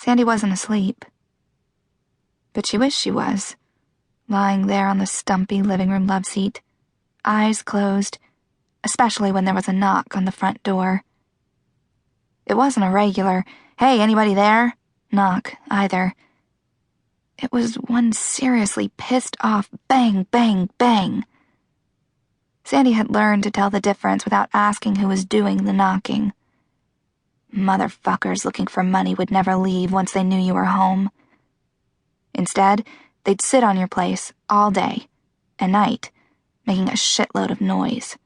Sandy wasn't asleep. But she wished she was, lying there on the stumpy living room love seat, eyes closed, especially when there was a knock on the front door. It wasn't a regular, "Hey, anybody there?" knock, either. It was one seriously pissed off bang, bang, bang. Sandy had learned to tell the difference without asking who was doing the knocking. Motherfuckers looking for money would never leave once they knew you were home. Instead, they'd sit on your place all day and night, making a shitload of noise.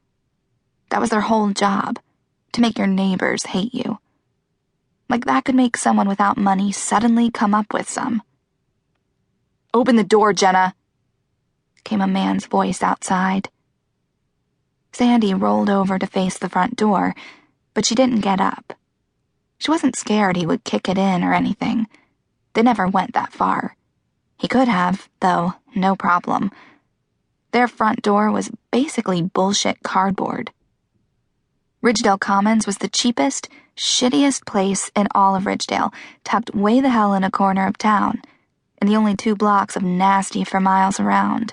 That was their whole job, to make your neighbors hate you. Like that could make someone without money suddenly come up with some. "Open the door, Jenna," came a man's voice outside. Sandy rolled over to face the front door, but she didn't get up. She wasn't scared he would kick it in or anything. They never went that far. He could have, though, no problem. Their front door was basically bullshit cardboard. Ridgedale Commons was the cheapest, shittiest place in all of Ridgedale, tucked way the hell in a corner of town, and the only 2 blocks of nasty for miles around.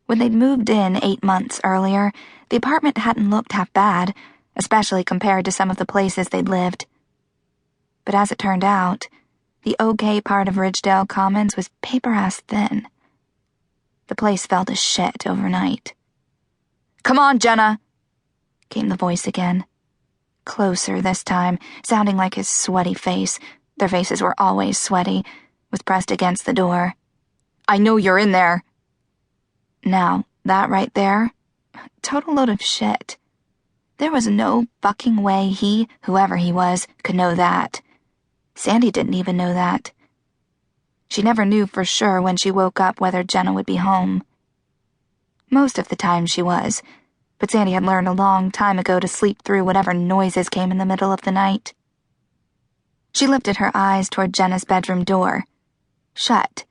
When they'd moved in 8 months earlier, the apartment hadn't looked half bad, especially compared to some of the places they'd lived. But as it turned out, the okay part of Ridgedale Commons was paper-ass thin. The place fell to shit overnight. "Come on, Jenna," came the voice again. Closer this time, sounding like his sweaty face, their faces were always sweaty, was pressed against the door. "I know you're in there." Now, that right there, total load of shit. There was no fucking way he, whoever he was, could know that. Sandy didn't even know that. She never knew for sure when she woke up whether Jenna would be home. Most of the time she was, but Sandy had learned a long time ago to sleep through whatever noises came in the middle of the night. She lifted her eyes toward Jenna's bedroom door. Shut,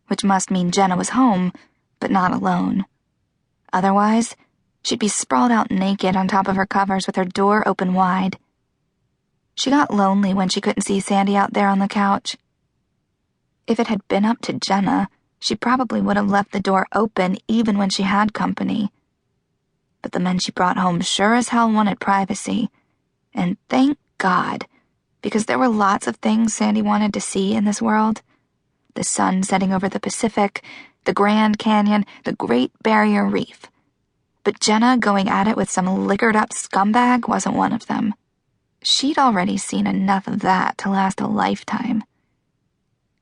which must mean Jenna was home, but not alone. Otherwise, she'd be sprawled out naked on top of her covers with her door open wide. She got lonely when she couldn't see Sandy out there on the couch. If it had been up to Jenna, she probably would have left the door open even when she had company. But the men she brought home sure as hell wanted privacy. And thank God, because there were lots of things Sandy wanted to see in this world. The sun setting over the Pacific, the Grand Canyon, the Great Barrier Reef. But Jenna going at it with some liquored-up scumbag wasn't one of them. She'd already seen enough of that to last a lifetime.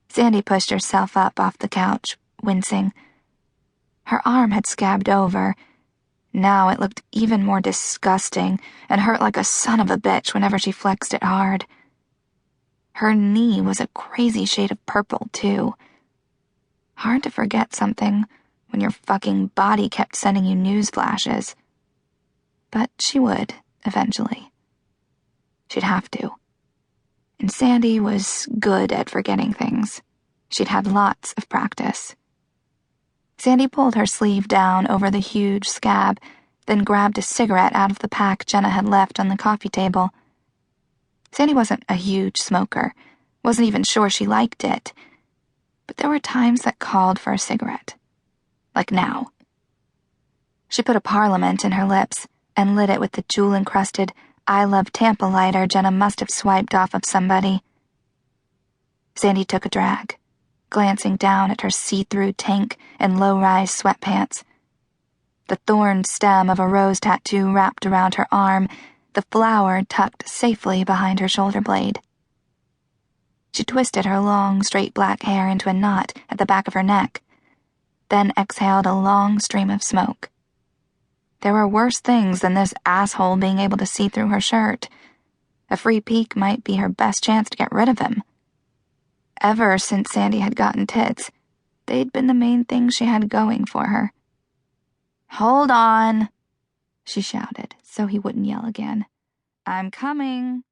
Sandy pushed herself up off the couch, wincing. Her arm had scabbed over. Now it looked even more disgusting and hurt like a son of a bitch whenever she flexed it hard. Her knee was a crazy shade of purple, too. Hard to forget something when your fucking body kept sending you news flashes. But she would, eventually. She'd have to. And Sandy was good at forgetting things. She'd had lots of practice. Sandy pulled her sleeve down over the huge scab, then grabbed a cigarette out of the pack Jenna had left on the coffee table. Sandy wasn't a huge smoker, wasn't even sure she liked it, but there were times that called for a cigarette. Like now. She put a Parliament in her lips and lit it with the jewel-encrusted I Love Tampa lighter Jenna must have swiped off of somebody. Sandy took a drag, glancing down at her see-through tank and low-rise sweatpants. The thorn stem of a rose tattoo wrapped around her arm, the flower tucked safely behind her shoulder blade. She twisted her long, straight black hair into a knot at the back of her neck, then exhaled a long stream of smoke. There were worse things than this asshole being able to see through her shirt. A free peek might be her best chance to get rid of him. Ever since Sandy had gotten tits, they'd been the main thing she had going for her. "Hold on," she shouted, so he wouldn't yell again. "I'm coming."